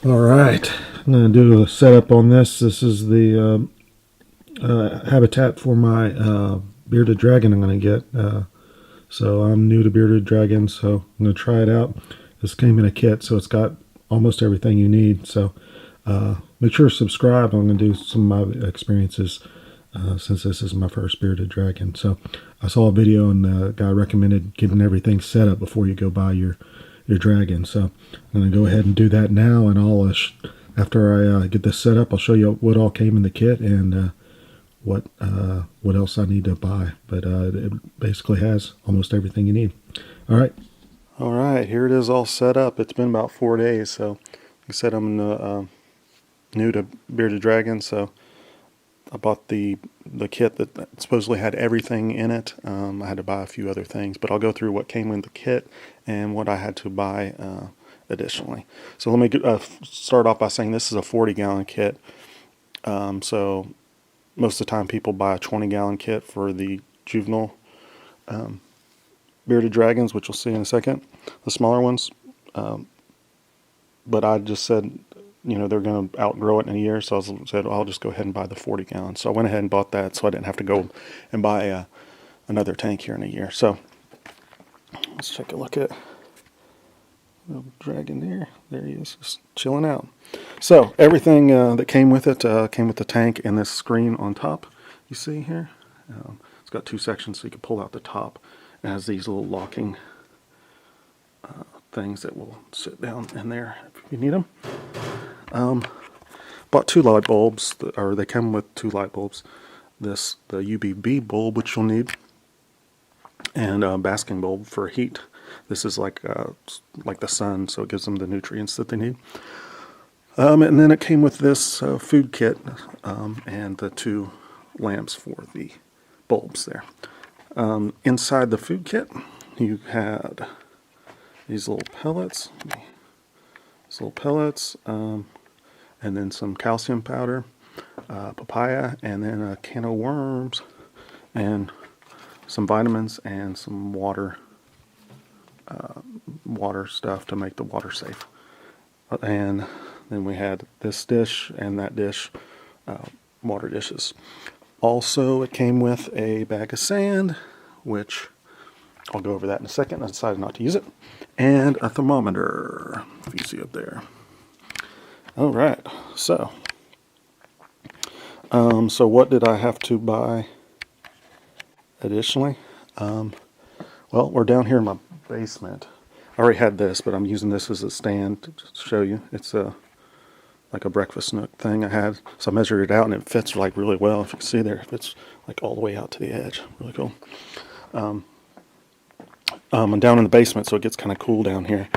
All right, I'm going to do a setup on this. This is the habitat for my bearded dragon I'm going to get. So I'm new to bearded dragons, so I'm going to try it out. This came in a kit, so it's got almost everything you need. So make sure to subscribe. I'm going to do some of my experiences since this is my first bearded dragon. So I saw a video and the guy recommended getting everything set up before you go buy your dragon. So I'm going to go ahead and do that now, and after I get this set up, I'll show you what all came in the kit and what else I need to buy. But it basically has almost everything you need. All right. All right, here it is all set up. It's been about 4 days. So like I said, I'm new to bearded dragon, so I bought the kit that supposedly had everything in it. I had to buy a few other things, but I'll go through what came in the kit and what I had to buy additionally. So let me start off by saying this is a 40-gallon kit. So most of the time people buy a 20-gallon kit for the juvenile bearded dragons, which we'll see in a second, the smaller ones. But I just said, they're going to outgrow it in a year, so I said, well, I'll just go ahead and buy the 40 gallons. So I went ahead and bought that so I didn't have to go and buy another tank here in a year. So let's take a look at the dragon there. There he is, just chilling out. So everything that came with it came with the tank and this screen on top. You see here? It's got two sections so you can pull out the top. It has these little locking things that will sit down in there if you need them. Bought two light bulbs, or they come with two light bulbs. The UVB bulb, which you'll need, and a basking bulb for heat. This is like the sun, so it gives them the nutrients that they need. And then it came with this food kit and the two lamps for the bulbs there. Inside the food kit, you had these little pellets. And then some calcium powder, papaya, and then a can of worms, and some vitamins and some water stuff to make the water safe. And then we had this dish and that dish, water dishes. Also, it came with a bag of sand, which I'll go over that in a second. I decided not to use it. And a thermometer, if you see up there. All right, so what did I have to buy additionally? Well, we're down here in my basement. I already had this, but I'm using this as a stand to show you. It's like a breakfast nook thing I had. So I measured it out, and it fits like really well. If you can see there, it fits like all the way out to the edge. Really cool. I'm down in the basement, so it gets kind of cool down here.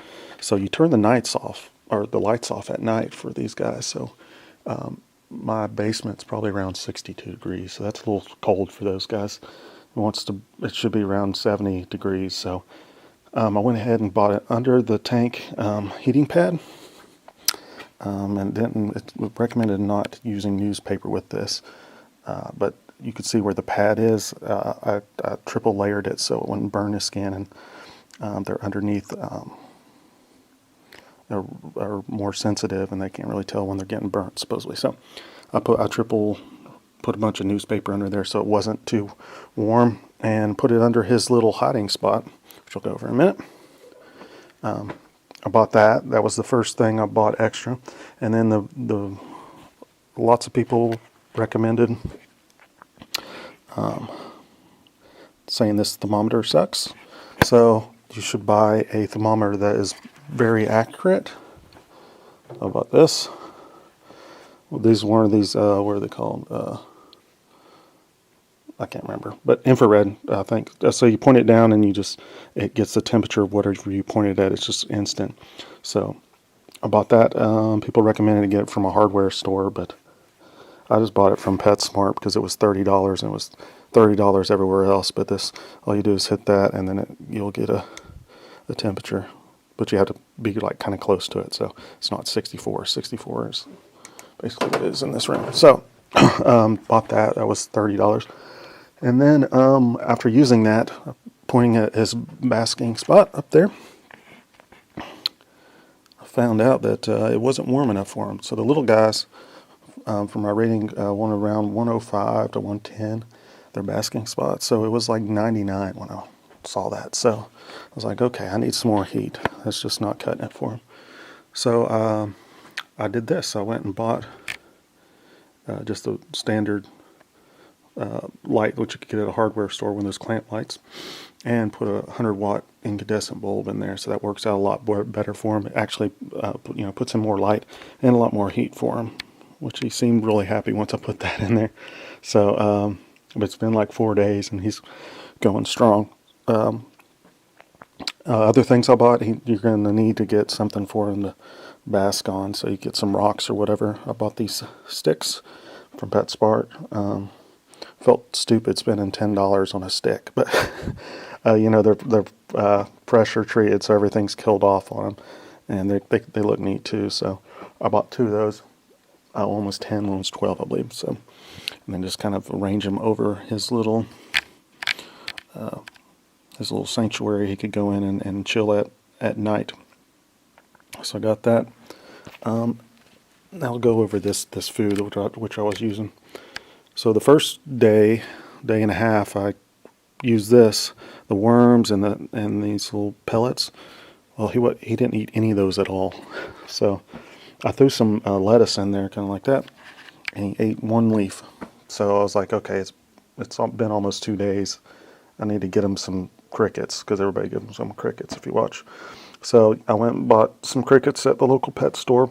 So you turn the lights off at night for these guys. So my basement's probably around 62 degrees, so that's a little cold for those guys. It should be around 70 degrees. So I went ahead and bought it under the tank heating pad. And then it recommended not using newspaper with this, but you could see where the pad is. I triple layered it so it wouldn't burn his skin, and they're underneath are more sensitive, and they can't really tell when they're getting burnt, supposedly. So I put a bunch of newspaper under there so it wasn't too warm, and put it under his little hiding spot, which I'll go over in a minute. I bought that. That was the first thing I bought extra, and then the lots of people recommended saying this thermometer sucks. So you should buy a thermometer that is very accurate. How about this? Well, these one of these what are they called? I can't remember, but infrared, I think. So you point it down and it gets the temperature of whatever you pointed at. It's just instant. So I bought that. People recommended to get it from a hardware store, but I just bought it from PetSmart because it was $30 and it was $30 everywhere else. But this, all you do is hit that, and then you'll get a temperature, but you have to be like kind of close to it. So it's not 64. 64 is basically what it is in this room. So bought that. That was $30. And then after using that, pointing at his basking spot up there, I found out that it wasn't warm enough for them. So the little guys, for my rating, went around 105 to 110, their basking spots. So it was like 99 when I saw that. So I was like, okay, I need some more heat. That's just not cutting it for them. So I did this. I went and bought just a standard light, which you could get at a hardware store, one of those clamp lights, and put a 100-watt incandescent bulb in there. So that works out a lot better for him. It actually, puts in more light and a lot more heat for him, which he seemed really happy once I put that in there. So, but it's been like 4 days and he's going strong. Other things I bought, you're going to need to get something for him to bask on. So you get some rocks or whatever. I bought these sticks from PetSmart. Felt stupid spending $10 on a stick, but they're pressure treated, so everything's killed off on them, and they look neat too. So I bought 2 of those. One was 10, one was 12, I believe. So, and then just kind of arrange them over his little sanctuary he could go in and chill at night. So I got that. Now I'll go over this food which I was using. So the first day and a half, I used the worms and these little pellets. Well, he didn't eat any of those at all. So I threw some lettuce in there, kind of like that, and he ate 1 leaf. So I was like, okay, it's been almost 2 days. I need to get him some crickets, because everybody gives him some crickets if you watch. So I went and bought some crickets at the local pet store.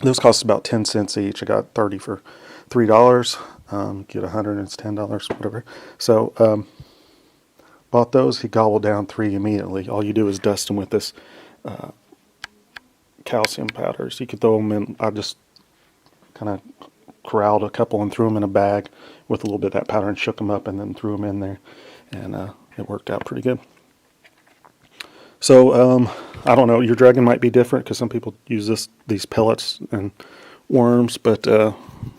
Those cost about 10 cents each. I got 30 for $3. Get 100 and it's $10, whatever. So bought those. He gobbled down 3 immediately. All you do is dust them with this calcium powder. So you could throw them in. I just kind of corralled a couple and threw them in a bag with a little bit of that powder and shook them up and then threw them in there, and it worked out pretty good. So I don't know, your dragon might be different because some people use these pellets and worms, but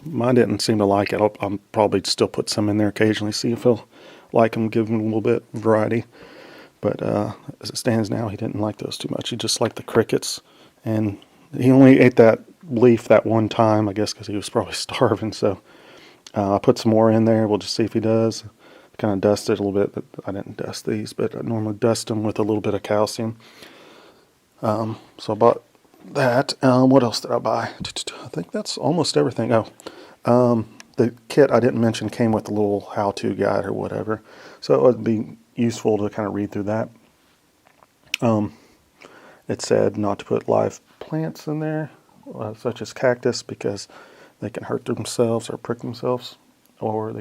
mine didn't seem to like it. I'll probably still put some in there occasionally, see if he'll like them, give him a little bit of variety. But as it stands now, he didn't like those too much. He just liked the crickets, and he only ate that leaf that one time, I guess, because he was probably starving. So I put some more in there. We'll just see if he does. Kind of dusted a little bit, but I didn't dust these, but I normally dust them with a little bit of calcium. So I bought that. What else did I buy? I think that's almost everything. The kit I didn't mention came with a little how-to guide or whatever, so it would be useful to kind of read through that. It said not to put live plants in there, such as cactus, because they can hurt themselves or prick themselves, or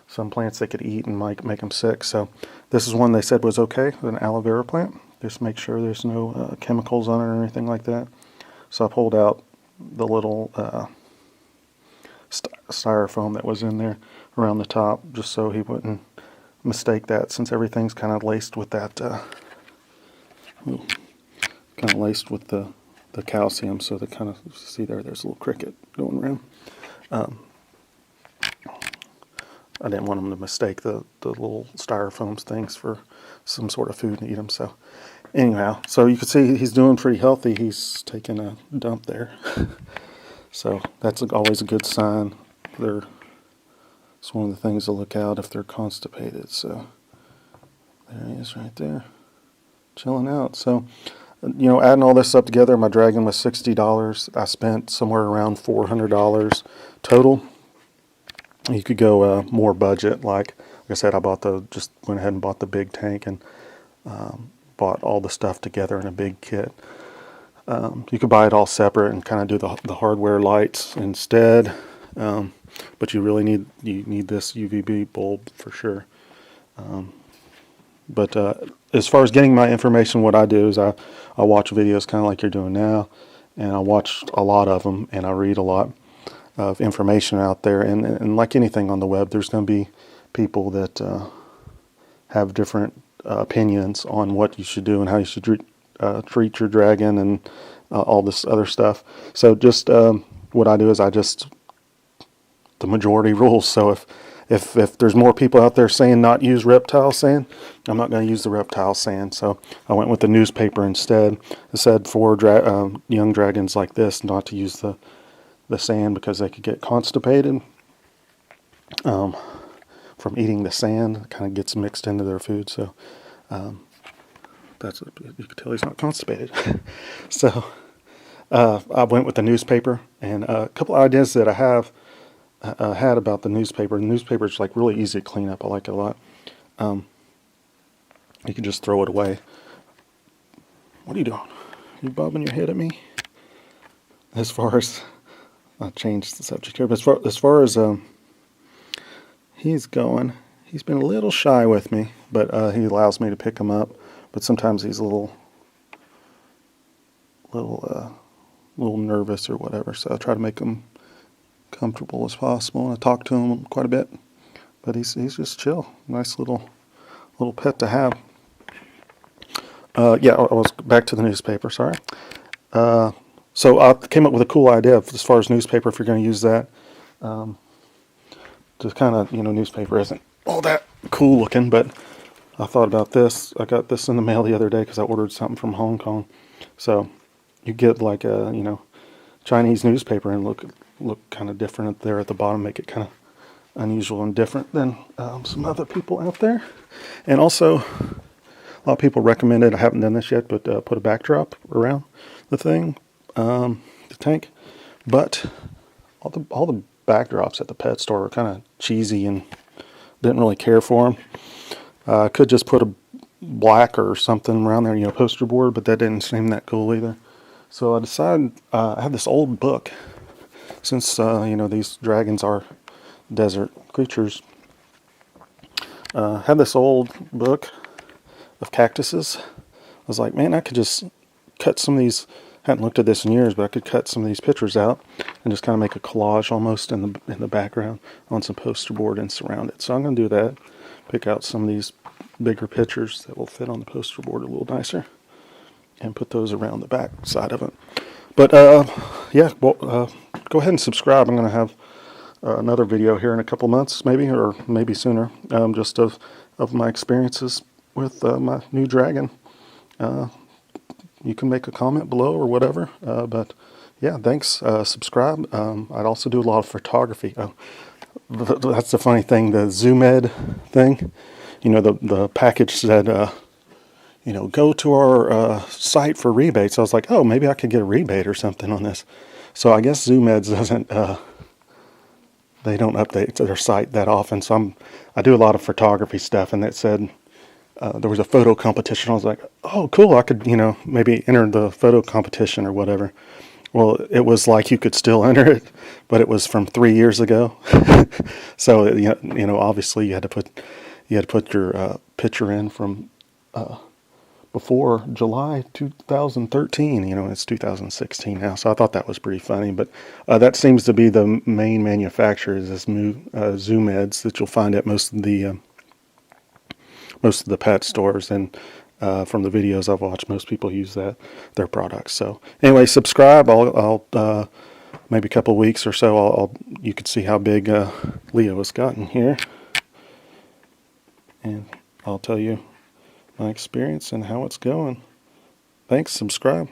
some plants they could eat and might make them sick. So this is one they said was okay, an aloe vera plant. Just make sure there's no chemicals on it or anything like that. So I pulled out the little styrofoam that was in there around the top, just so he wouldn't mistake that, since everything's kind of laced with that, the calcium. So they kind of see there's a little cricket going around. I didn't want them to mistake the little styrofoam things for some sort of food and eat them. So anyhow, so you can see he's doing pretty healthy. He's taking a dump there. So that's always a good sign. It's one of the things to look out if they're constipated. So there he is right there, chilling out. So, adding all this up together, my dragon was $60. I spent somewhere around $400 total. You could go more budget, like I said, just went ahead and bought the big tank and bought all the stuff together in a big kit. You could buy it all separate and kind of do the hardware lights instead, but you really need this UVB bulb for sure. But as far as getting my information, what I do is I watch videos kind of like you're doing now, and I watch a lot of them, and I read a lot of information out there, and like anything on the web, there's going to be people that have different opinions on what you should do and how you should treat your dragon and all this other stuff. So just what I do is the majority rules. So if there's more people out there saying not use reptile sand, I'm not going to use the reptile sand. So I went with the newspaper instead. It said for young dragons like this not to use the sand because they could get constipated from eating the sand. It kind of gets mixed into their food. So that's, you can tell he's not constipated. So I went with the newspaper, and a couple of ideas that I have had about the newspaper. The newspaper is like really easy to clean up. I like it a lot. You can just throw it away. What are you doing? You bobbing your head at me? As far as I changed the subject here, but as far as he's going, he's been a little shy with me, but he allows me to pick him up. But sometimes he's a little nervous or whatever. So I try to make him comfortable as possible. And I talk to him quite a bit, but he's just chill. Nice little pet to have. Yeah, I was back to the newspaper. Sorry. So I came up with a cool idea as far as newspaper. If you're going to use that, just kind of, newspaper isn't all that cool looking, but I thought about this. I got this in the mail the other day because I ordered something from Hong Kong. So you get like a Chinese newspaper and look kind of different there at the bottom, make it kind of unusual and different than some other people out there. And also, a lot of people recommended, I haven't done this yet, but put a backdrop around the thing, the tank. But all the backdrops at the pet store were kind of cheesy and didn't really care for them. I could just put a black or something around there, poster board, but that didn't seem that cool either. So I decided, I have this old book, since, these dragons are desert creatures. I had this old book of cactuses. I was like, man, I could just cut some of these, I hadn't looked at this in years, but I could cut some of these pictures out and just kind of make a collage almost in the background on some poster board and surround it. So I'm going to do that, pick out some of these bigger pictures that will fit on the poster board a little nicer, and put those around the back side of it. But yeah, well, go ahead and subscribe. I'm going to have another video here in a couple months, maybe, or maybe sooner, just of my experiences with my new dragon. You can make a comment below or whatever. But yeah, thanks. Subscribe. I'd also do a lot of photography. That's the funny thing. The ZoomEd thing. The package said, go to our site for rebates. I was like, oh, maybe I could get a rebate or something on this. So I guess ZoomEd doesn't, they don't update their site that often. So I do a lot of photography stuff, and it said there was a photo competition. I was like, oh, cool. I could, maybe enter the photo competition or whatever. Well, it was like you could still enter it, but it was from 3 years ago. So, obviously you had to put your picture in from before July 2013. It's 2016 now, so I thought that was pretty funny. But that seems to be the main manufacturer, is this ZoomEds that you'll find at most of the pet stores. And from the videos I've watched, most people use their products. So anyway, subscribe. I'll maybe a couple of weeks or so, you can see how big Leo has gotten here, and I'll tell you my experience and how it's going. Thanks. Subscribe.